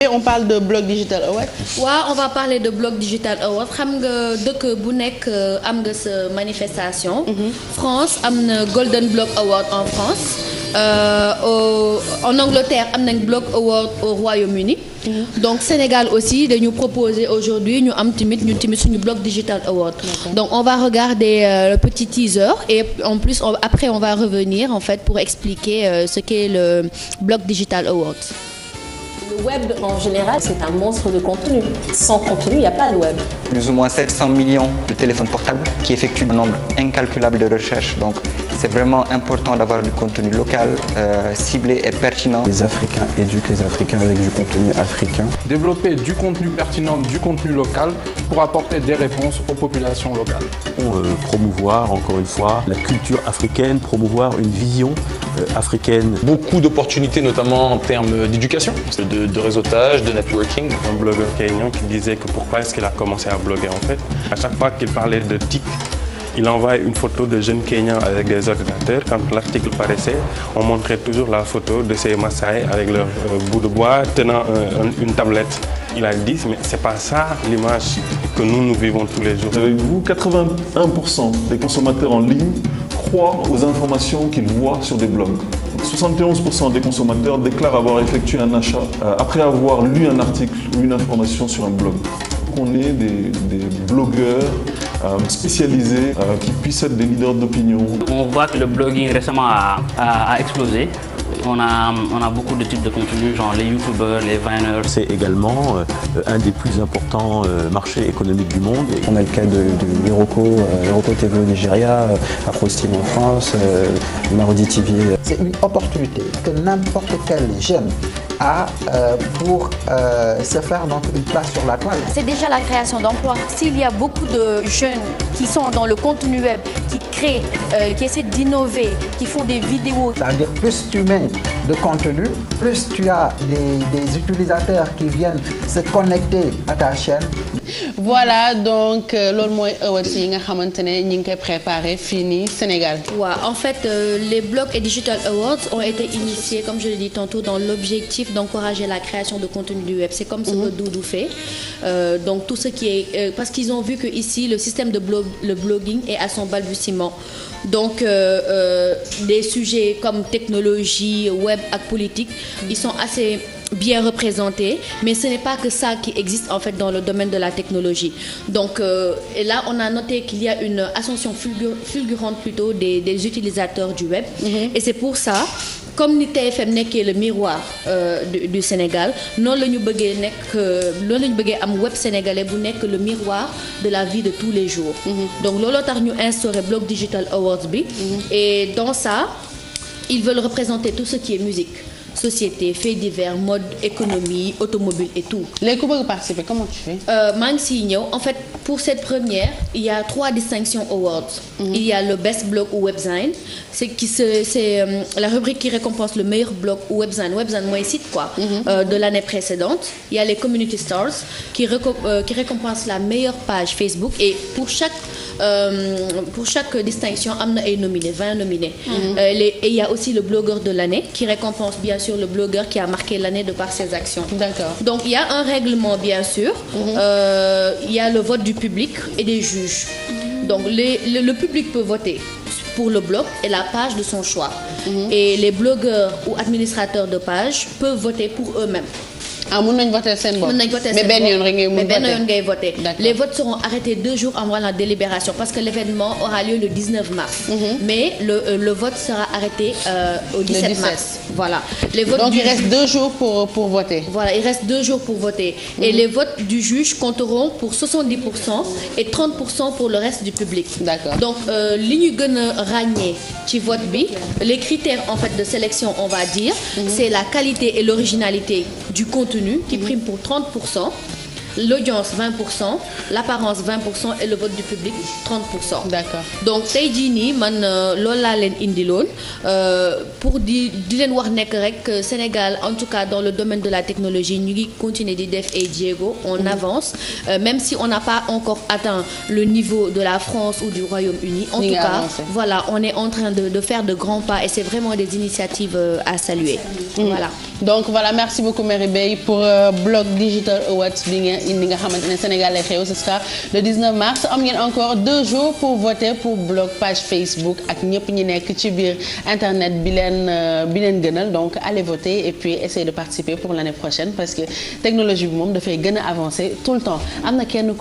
On parle de Blog Digital Award. waaw on va parler de Blog Digital Award xam nga dëkk bu nekk am nga sa manifestation. France am na Golden Blog Award en France. En Angleterre am nañ Blog Award au Royaume-Uni. Donc Sénégal aussi dañu proposer aujourd'hui ñu am tamit suñu Blog Digital Award. Donc on va regarder le petit teaser et en plus après on va revenir en fait pour expliquer ce qu'est le Blog Digital Award. Le web, en général, c'est un monstre de contenu. Sans contenu, il n'y a pas de web. Plus ou moins 700 millions de téléphones portables qui effectuent un nombre incalculable de recherches. Donc, c'est vraiment important d'avoir du contenu local, ciblé et pertinent. Les Africains éduquent les Africains avec du contenu africain. Développer du contenu pertinent, du contenu local pour apporter des réponses aux populations locales. Promouvoir, encore une fois, la culture africaine, promouvoir une vision africaine. Beaucoup d'opportunités, notamment en termes d'éducation, de réseautage, de networking. Un blogueur kényan qui disait que pourquoi est-ce qu'il a commencé à bloguer en fait. À chaque fois qu'il parlait de TIC, il envoie une photo de jeunes Kenyans avec des ordinateurs. Quand l'article paraissait, on montrait toujours la photo de ces Maasai avec leur bout de bois tenant une tablette. Il a dit, mais c'est pas ça l'image que nous vivons tous les jours. Avec vous, 81% des consommateurs en ligne croient aux informations qu'ils voient sur des blogs. 71% des consommateurs déclarent avoir effectué un achat après avoir lu un article ou une information sur un blog. On est des blogueurs spécialisés qui puissent être des leaders d'opinion. On voit que le blogging récemment a explosé. On a beaucoup de types de contenus, genre les youtubeurs, les viners. C'est également un des plus importants marchés économiques du monde. On a le cas de Iroko TV au Nigeria, Afrostream en France, Marodi TV. C'est une opportunité que n'importe quel jeune a pour se faire donc une place sur la toile. C'est déjà la création d'emplois. S'il y a beaucoup de jeunes qui sont dans le contenu web, qui créent, qui essaient d'innover, qui font des vidéos. C'est-à-dire plus tu mets de contenu, plus tu as des utilisateurs qui viennent se connecter à ta chaîne. Voilà donc loolu mooy awards yi nga xamante ne ñi ngi koy préparé fii nii Sénégal. Ouais, en fait les Blog et Digital Awards ont été initiés comme je l'ai dit tantôt dans l'objectif d'encourager la création de contenu du web. C'est comme ce que Doudou fait. Donc tout ce qui est parce qu'ils ont vu que ici le système de le blogging est à son balbutiement. Donc des sujets comme technologie, web ak politique, ils sont assez bien représentés, mais ce n'est pas que ça qui existe en fait dans le domaine de la technologie. Donc et là on a noté qu'il y a une ascension fulgurante plutôt des utilisateurs du web. Et c'est pour ça comme ni TFM nekkee le miroir du Sénégal noonu la ñu bëggee am web sénégalais bu nekk le miroir de la vie de tous les jours. Donc looloo tax ñu instauré Blog Digital Awards bi. Et dans ça ils veulent représenter tout ce qui est musique, société, faits divers, mode, économie, automobile et tout. Les ku bëgg participer, comment tu fais? maa ngi siy ñëw. En fait, pour cette première, il y a 3 distinctions awards. Il y a le best blog ou webzine, c'est la rubrique qui récompense le meilleur blog ou webzine. Webzine mooy site quoi, de l'année précédente. Il y a les community stars qui récompensent la meilleure page Facebook et pour chaque distinction am na ay nominés, 20 nominés. Et il y a aussi le blogueur de l'année qui récompense bien sûr le blogueur qui a marqué l'année de par ses actions. D'accord. Donc il y a un règlement bien sûr. Il y a le vote du public et des juges. Donc le public peut voter pour le blog et la page de son choix. Et les blogueurs ou administrateurs de page peuvent voter pour eux-mêmes. Ah, mën nañu voter seen bopp. Mais benn yoon ngay voter. Les votes seront arrêtés 2 jours avant la délibération parce que l'événement aura lieu le 19 mars. Mais le vote sera arrêté au 17 mars. Voilà. Les votes donc il reste 2 jours pour voter. Voilà, il reste 2 jours pour voter. Et les votes du juge compteront pour 70% et 30% pour le reste du public. D'accord. Donc li ñu gën a ràññee ci vote bi, les critères en fait de sélection on va dire, c'est la qualité et l'originalité du contenu qui prime pour 30%, l'audience 20%, l'apparence 20% et le vote du public 30%. D'accord. Donc tey jii nii man loolu laa leen indiloon pour di leen wax nekk rek Sénégal en tout cas dans le domaine de la technologie ñu ngi continuer di def ay jéego, on avance même si on n'a pas encore atteint le niveau de la France ou du Royaume-Uni. En tout cas, voilà, on est en train de faire de grands pas et c'est vraiment des initiatives à saluer. Voilà. donc voilà merci beaucoup Merry Beye pour Blog Digital Awards bi nga xamante ne Sénégal lay xew ce sera le 19 mars am ngeen encore 2 jours pour voter pour Blog page Facebook ak ñëpp ñi nekk ci biir internet bi leen gënal donc allez voter et puis essayez de participer pour l'année prochaine parce que technologie bi moom dafay gën a avancer tout le temps am na kenn